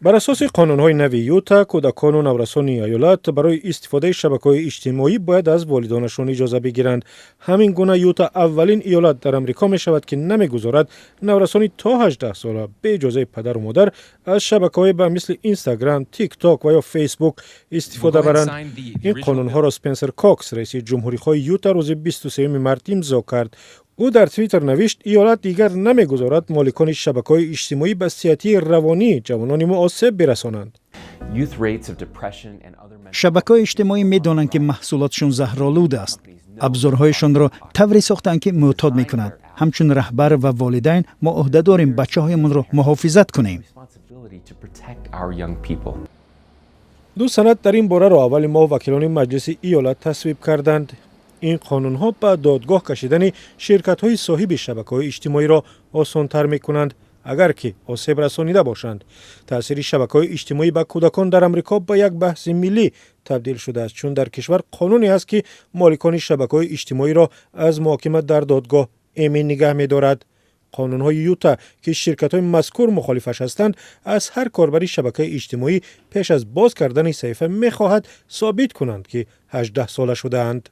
بر اساس قانون‌های نوی یوتا، کودکان و نورسان ایالات برای استفاده شبکه‌های اجتماعی باید از والدینشان اجازه بگیرند. همین گونه یوتا اولین ایالت در آمریکا می شود که نمیگذارد نورسانی تا 18 ساله به اجازه پدر و مادر از شبکه‌های مثل اینستاگرام، تیک تاک و یا فیسبوک استفاده برند. این قانون‌ها را اسپنسر کاکس رئیس جمهوری‌خواه یوتا روز 23 مارس امضا کرد. او در توییتر نوشت ایالت دیگر نمیگذارد مالکان شبکه‌های اجتماعی به سیاحتی روانی جوانان ما آسیب برسانند. شبکه‌های اجتماعی می‌دانند که محصولاتشون زهرآلود است. ابزارهایشان را طوری ساختند که معتاد می‌کنند. همچون رهبر و والدین ما عهده داریم بچه‌هایمان را محافظت کنیم. 2 سند در این باره را اول ماه وکیلان مجلس ایالت تصویب کردند. این قانون‌ها به دادگاه کشیدن شرکت‌های صاحب شبکه‌های اجتماعی را آسان‌تر می‌کنند اگر که آسیب رسانیده باشند. تأثیر شبکه‌های اجتماعی به کودکان در آمریکا به یک بحث ملی تبدیل شده است، چون در کشور قانونی است که مالکان شبکه‌های اجتماعی را از محاکمه در دادگاه امین نگه می‌دارد. قانون‌های یوتا که شرکت‌های مذکور مخالفش هستند از هر کاربری شبکه اجتماعی پیش از باز کردن صفحه می‌خواهد ثابت کنند که 18 ساله شده‌اند.